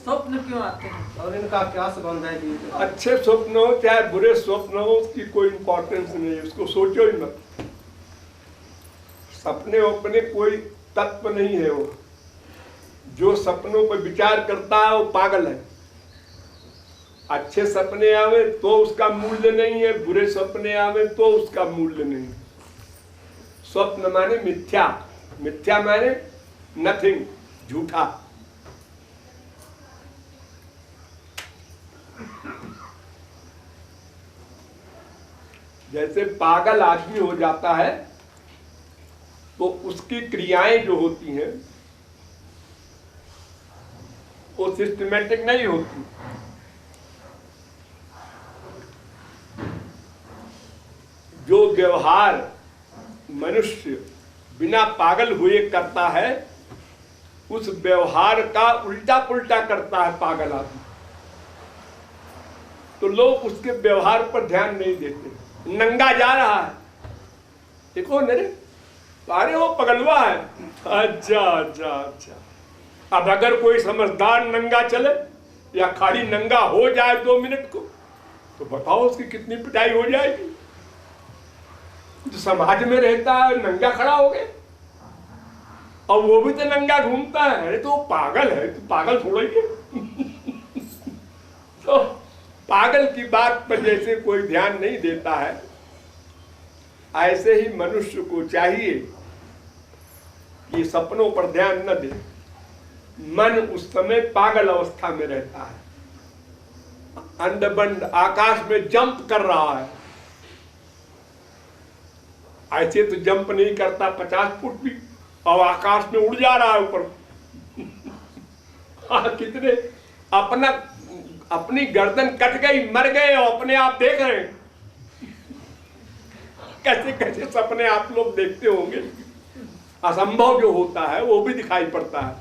स्वप्न क्यों आते हैं और इनका क्या संबंध है कि अच्छे स्वप्न हो चाहे बुरे स्वप्न हो उसकी कोई इंपॉर्टेंस नहीं है, उसको सोचो ही मत। सपने अपने कोई तत्व नहीं है। वो जो सपनों पर विचार करता है वो पागल है। अच्छे सपने आवे तो उसका मूल्य नहीं है, बुरे सपने आवे तो उसका मूल्य नहीं है। स्वप्न माने मिथ्या, मिथ्या माने नथिंग, झूठा। जैसे पागल आदमी हो जाता है तो उसकी क्रियाएं जो होती हैं वो सिस्टमेटिक नहीं होती। जो व्यवहार मनुष्य बिना पागल हुए करता है उस व्यवहार का उल्टा पुल्टा करता है पागल आदमी। तो लोग उसके व्यवहार पर ध्यान नहीं देते। नंगा जा रहा है, देखो मेरे अरे वो पगलवा है। अच्छा अच्छा अच्छा। अब अगर कोई समझदार नंगा चले या खाली नंगा हो जाए 2 मिनट को तो बताओ उसकी कितनी पिटाई हो जाएगी। जो समाज में रहता है नंगा खड़ा हो गया और वो भी तो नंगा घूमता है। अरे तो पागल है, तो पागल थोड़ा ही है। तो पागल की बात पर जैसे कोई ध्यान नहीं देता है, ऐसे ही मनुष्य को चाहिए कि सपनों पर ध्यान न दे। मन उस समय पागल अवस्था में रहता है, अंडबंड आकाश में जंप कर रहा है। ऐसे तो जंप नहीं करता 50 फुट भी, और आकाश में उड़ जा रहा है ऊपर। कितने अपनी गर्दन कट गई, मर गए और अपने आप देख रहे हैं। कैसे कैसे सपने आप लोग देखते होंगे। असंभव जो होता है वो भी दिखाई पड़ता है,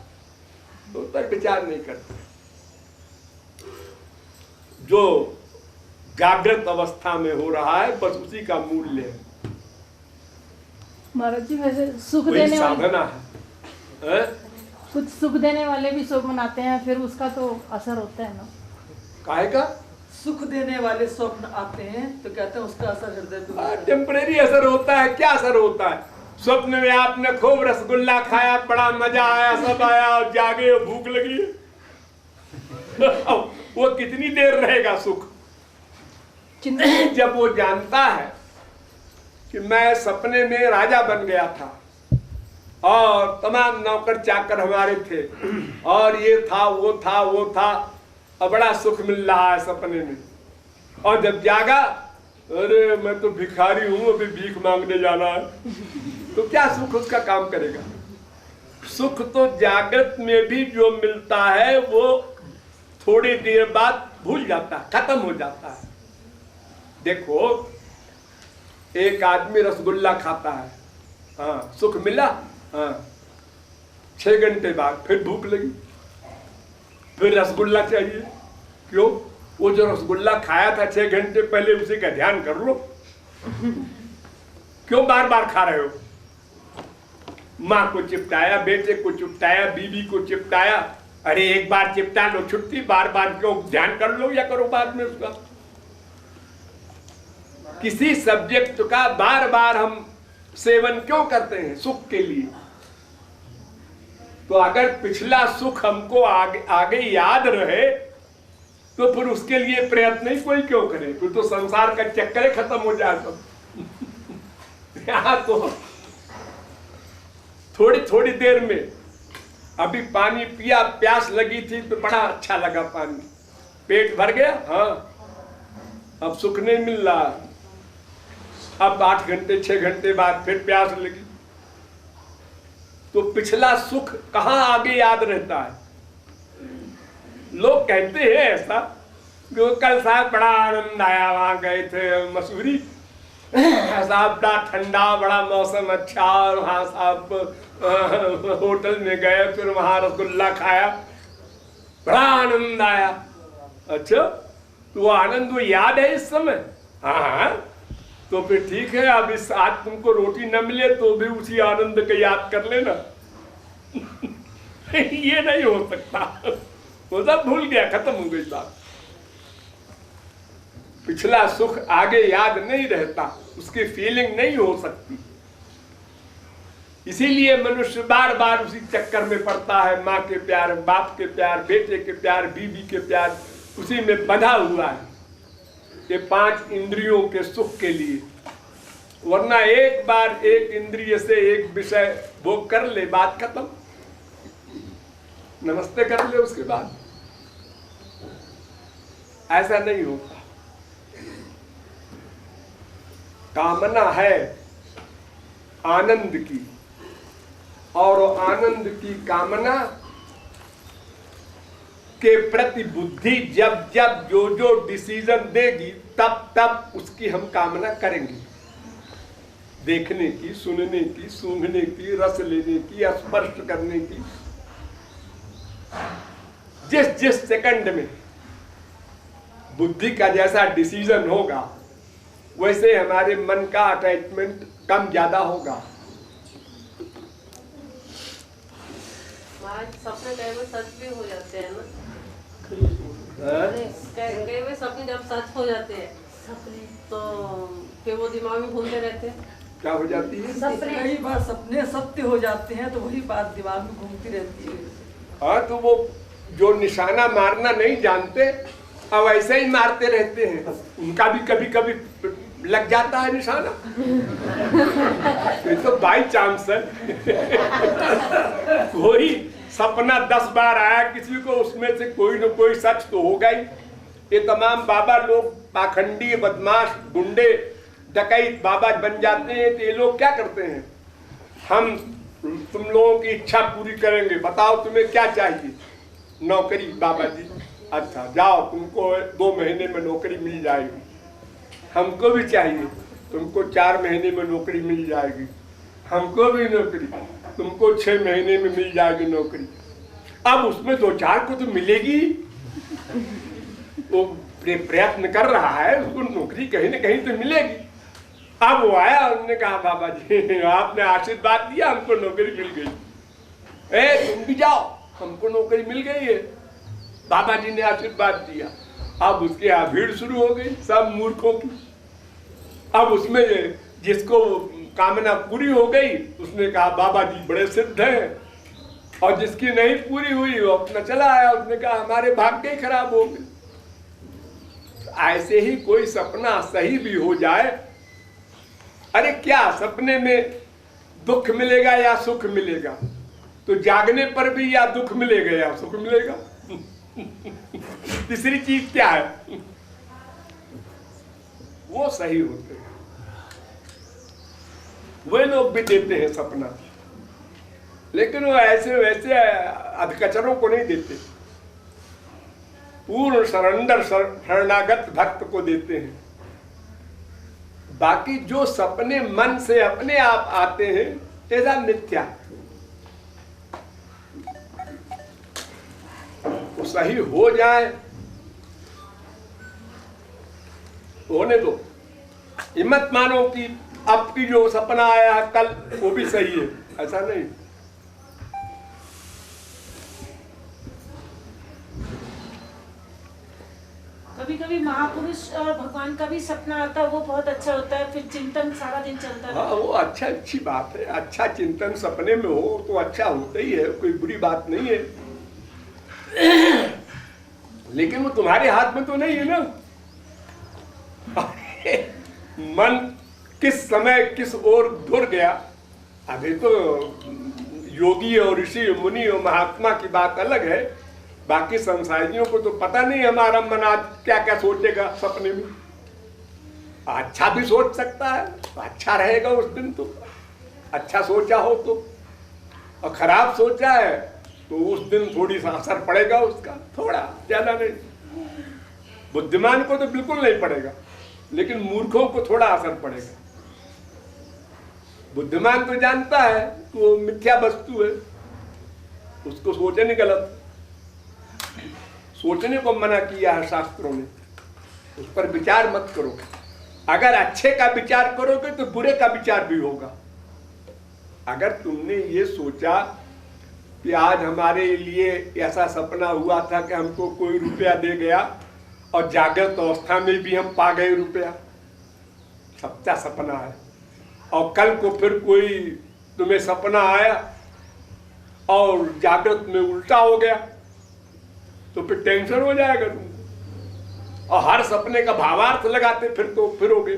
तो उस पर विचार नहीं करते। जो जागृत अवस्था में हो रहा है बस उसी का मूल्य है। महाराज जी वैसे सुख वही देने वाले साधना है। कुछ सुख देने वाले भी स्वप्न मनाते हैं, फिर उसका तो असर होता है ना। काहे का? सुख देने वाले स्वप्न आते हैं तो कहते हैं उसका असर हृदय पे टेम्परेरी असर होता है। क्या असर होता है? स्वप्न में आपने खूब रसगुल्ला खाया, बड़ा मजा आया, सब आया, और जागे भूख लगी। वो कितनी देर रहेगा सुख? जब वो जानता है कि मैं सपने में राजा बन गया था और तमाम नौकर चाकर हमारे थे और ये था वो था वो था, और बड़ा सुख मिल रहा है सपने में, और जब जागा अरे मैं तो भिखारी हूं, अभी भीख मांगने जाना है, तो क्या सुख उसका काम करेगा? सुख तो जागृत में भी जो मिलता है वो थोड़ी देर बाद भूल जाता है, खत्म हो जाता है। देखो एक आदमी रसगुल्ला खाता है, हाँ सुख मिला, हाँ 6 घंटे बाद फिर भूख लगी, फिर रसगुल्ला चाहिए। क्यों? वो जो रसगुल्ला खाया था 6 घंटे पहले उसी का ध्यान कर लो। क्यों बार बार खा रहे हो? माँ को चिपटाया, बेटे को चिपटाया, बीवी को चिपटाया। अरे एक बार चिपटा लो छुट्टी, बार बार क्यों? ध्यान कर लो या करो बाद में उसका। किसी सब्जेक्ट का बार बार हम सेवन क्यों करते हैं? सुख के लिए। तो अगर पिछला सुख हमको आगे याद रहे तो फिर उसके लिए प्रयत्न ही कोई क्यों करे? फिर तो संसार का चक्कर ही खत्म हो जाए सब। यहाँ तो थोड़ी थोड़ी देर में, अभी पानी पिया, प्यास लगी थी तो बड़ा अच्छा लगा पानी, पेट भर गया, हाँ अब सुख नहीं मिल रहा। अब 8 घंटे 6 घंटे बाद फिर प्यास लगी, तो पिछला सुख कहाँ आगे याद रहता है? लोग कहते हैं ऐसा कि कल साहब बड़ा आनंद आया, वहां गए थे मसूरी, साहब बड़ा ठंडा, बड़ा मौसम अच्छा, और वहाँ साहब होटल में गए, फिर वहाँ रसगुल्ला खाया, बड़ा आनंद आया। अच्छा तो वो आनंद वो याद है इस समय? हाँ तो फिर ठीक है, अब इस आज तुमको रोटी न मिले तो भी उसी आनंद को याद कर लेना। ये नहीं हो सकता। वो सब भूल गया, खत्म हो गई बात। पिछला सुख आगे याद नहीं रहता, उसकी फीलिंग नहीं हो सकती। इसीलिए मनुष्य बार बार उसी चक्कर में पड़ता है, माँ के प्यार, बाप के प्यार, बेटे के प्यार, बीवी के प्यार, उसी में बंधा हुआ है ये 5 इंद्रियों के सुख के लिए। वरना एक बार एक इंद्रिय से एक विषय भोग कर ले, बात खत्म, नमस्ते कर ले उसके बाद। ऐसा नहीं होता। कामना है आनंद की, और आनंद की कामना के प्रति बुद्धि जब जब जो जो डिसीजन देगी तब तब उसकी हम कामना करेंगे। देखने की, सुनने की, सूंघने की, रस लेने की, स्पर्श करने की, जिस जिस सेकंड में बुद्धि का जैसा डिसीजन होगा वैसे हमारे मन का अटैचमेंट कम ज्यादा होगा। सपने कई बार सच भी हो जाते हैं ना, हाँ? कई बार सपने जब सच हो जाते हैं सपने, तो फिर वो दिमाग में घूमते रहते हैं। क्या हो जाती है? कई बार सपने सत्य हो जाते हैं तो वही बात दिमाग में घूमती रहती है। हाँ, तो वो जो निशाना मारना नहीं जानते अब ऐसे ही मारते रहते हैं, उनका भी कभी कभी लग जाता है निशाना। ये तो बाई चांस है। कोई सपना 10 बार आया किसी को, उसमें से कोई न कोई सच तो होगा ही। ये तमाम बाबा लोग पाखंडी, बदमाश, गुंडे, डकैत बाबा बन जाते हैं। तो ये लोग क्या करते हैं, हम तुम लोगों की इच्छा पूरी करेंगे, बताओ तुम्हें क्या चाहिए? नौकरी बाबा जी। अच्छा जाओ, तुमको 2 महीने में नौकरी मिल जाएगी। हमको भी चाहिए, तुमको 4 महीने में नौकरी मिल जाएगी। हमको भी नौकरी, तुमको 6 महीने में मिल जाएगी नौकरी। अब उसमें 2-4 को तो मिलेगी, वो प्रयत्न कर रहा है, उसको नौकरी कहीं ना कहीं तो मिलेगी। अब वो आया, उन्होंने कहा बाबा जी आपने आशीर्वाद दिया, हमको नौकरी मिल गई। तुम भी जाओ, हमको नौकरी मिल गई है, बाबा जी ने आशीर्वाद दिया। अब उसके यहाँ भीड़ शुरू हो गई सब मूर्खों की। अब उसमें जिसको कामना पूरी हो गई उसने कहा बाबा जी बड़े सिद्ध हैं, और जिसकी नहीं पूरी हुई वो अपना चला आया, उसने कहा हमारे भाग्य ही खराब हो गए। ऐसे ही कोई सपना सही भी हो जाए, अरे क्या सपने में दुख मिलेगा या सुख मिलेगा? तो जागने पर भी या दुख मिलेगा या सुख मिलेगा। तीसरी चीज क्या है? वो सही होते हैं, वे लोग भी देते हैं सपना, लेकिन वो ऐसे वैसे अधकचरों को नहीं देते, पूर्ण सरेंडर शरणागत भक्त को देते हैं। बाकी जो सपने मन से अपने आप आते हैं ऐसा मिथ्या, वो सही हो जाए होने दो। हिम्मत मानो कि अब की जो सपना आया है कल वो भी सही है, ऐसा नहीं। कभी कभी महापुरुष और भगवान का भी सपना आता है, वो बहुत अच्छा होता है, फिर चिंतन सारा दिन चलता है। हाँ, वो अच्छी बात है। अच्छा चिंतन सपने में हो तो अच्छा होता ही है, कोई बुरी बात नहीं है। लेकिन वो तुम्हारे हाथ में तो नहीं है ना। मन किस समय किस ओर धुर गया। अभी तो योगी और ऋषि मुनि और महात्मा की बात अलग है, बाकी संसारियों को तो पता नहीं हमारा मन आज क्या क्या सोचेगा सपने में। अच्छा भी सोच सकता है, अच्छा रहेगा उस दिन तो, अच्छा सोचा हो तो, और खराब सोचा है तो उस दिन थोड़ी सा असर पड़ेगा उसका, थोड़ा, ज्यादा नहीं। बुद्धिमान को तो बिल्कुल नहीं पड़ेगा, लेकिन मूर्खों को थोड़ा असर पड़ेगा। बुद्धिमान तो जानता है कि वो मिथ्या वस्तु है, उसको सोचने गलत, सोचने को मना किया है शास्त्रों ने, उस पर विचार मत करो। अगर अच्छे का विचार करोगे तो बुरे का विचार भी होगा। अगर तुमने ये सोचा कि आज हमारे लिए ऐसा सपना हुआ था कि हमको कोई रुपया दे गया और जागृत अवस्था में भी हम पा गए रुपया। सच्चा सपना है। और कल को फिर कोई तुम्हें सपना आया और जागृत में उल्टा हो गया तो फिर टेंशन हो जाएगा तुमको। और हर सपने का भावार्थ लगाते फिरोगे।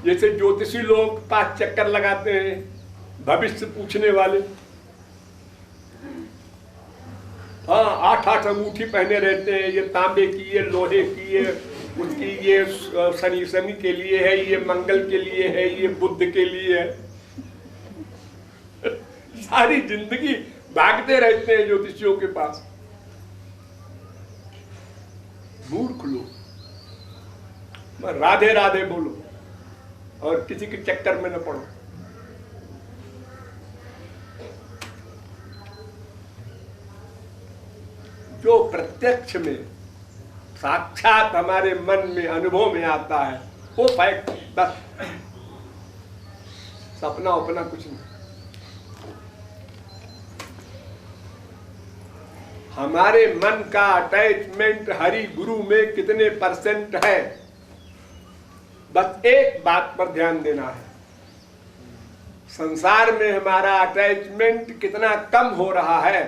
जैसे ज्योतिषी लोग 5 चक्कर लगाते हैं भविष्य पूछने वाले। हाँ, 8 अंगूठी पहने रहते हैं, ये तांबे की, ये लोहे की, ये उसकी, ये शनि के लिए है, ये मंगल के लिए है, ये बुध के लिए है। सारी जिंदगी भागते रहते हैं ज्योतिषियों के पास। मूर्ख लोग। राधे राधे बोलो और किसी के चक्कर में न पड़ो। जो प्रत्यक्ष में साक्षात हमारे मन में अनुभव में आता है वो फैक्ट, बस। सपना उपना कुछ नहीं। हमारे मन का अटैचमेंट हरि गुरु में कितने % है, बस एक बात पर ध्यान देना है। संसार में हमारा अटैचमेंट कितना कम हो रहा है,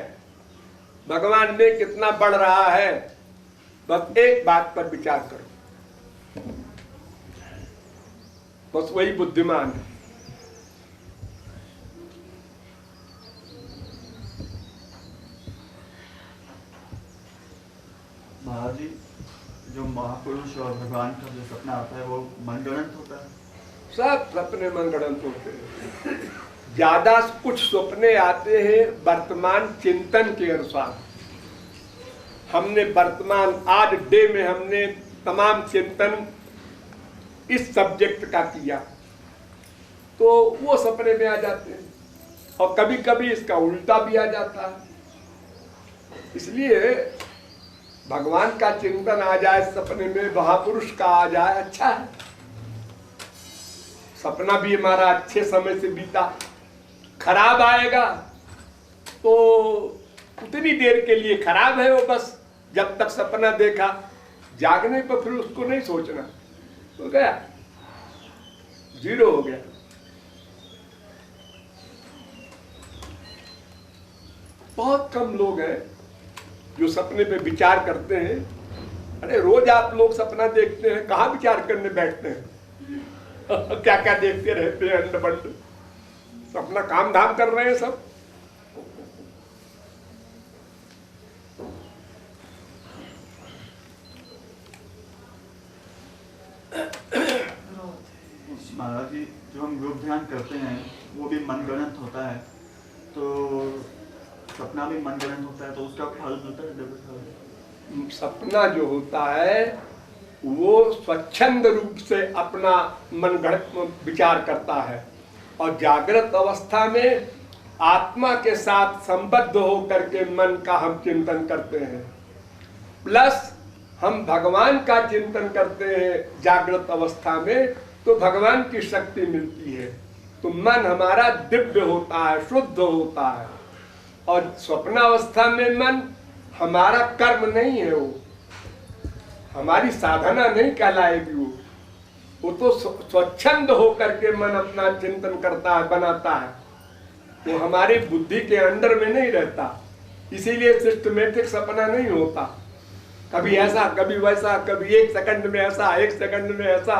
भगवान में कितना बढ़ रहा है, बस एक बात पर विचार करो। बस वही बुद्धिमान है। महाराज जी, जो महापुरुष और भगवान का जो सपना आता है वो मनगढ़ंत होता है? सब सपने मनगढ़ंत होते हैं। ज्यादा कुछ सपने आते हैं वर्तमान चिंतन के अनुसार। हमने वर्तमान आज डे में हमने तमाम चिंतन इस सब्जेक्ट का किया तो वो सपने में आ जाते हैं। और कभी कभी इसका उल्टा भी आ जाता है। इसलिए भगवान का चिंतन आ जाए सपने में, महापुरुष का आ जाए, अच्छा है। सपना भी हमारा अच्छे समय से बीता। खराब आएगा तो उतनी देर के लिए खराब है वो, बस जब तक सपना देखा। जागने पर फिर उसको नहीं सोचना, हो गया, जीरो हो गया। बहुत कम लोग हैं जो सपने पे विचार करते हैं। अरे रोज आप लोग सपना देखते हैं, कहाँ विचार करने बैठते हैं? क्या क्या देखते रहते हैं, अंड बंड। अपना काम धाम कर रहे हैं सब। महाराज जी, जो हम योग ध्यान करते हैं वो भी मनगढ़ंत होता है, तो सपना भी मनगढ़ंत होता है, तो उसका फल मिलता है? सपना जो होता है वो स्वच्छंद रूप से अपना मनगढ़ंत विचार करता है। और जागृत अवस्था में आत्मा के साथ संबद्ध होकर के मन का हम चिंतन करते हैं, प्लस हम भगवान का चिंतन करते हैं जागृत अवस्था में, तो भगवान की शक्ति मिलती है। तो मन हमारा दिव्य होता है, शुद्ध होता है। और स्वप्नावस्था में मन हमारा कर्म नहीं है, वो हमारी साधना नहीं कहलाएगी। वो तो स्वच्छंद होकर के मन अपना चिंतन करता है, बनाता है। वो हमारी बुद्धि के अंडर में नहीं रहता। इसीलिए सिस्टमेटिक सपना नहीं होता। कभी ऐसा, कभी वैसा, कभी 1 सेकंड में ऐसा, 1 सेकंड में ऐसा।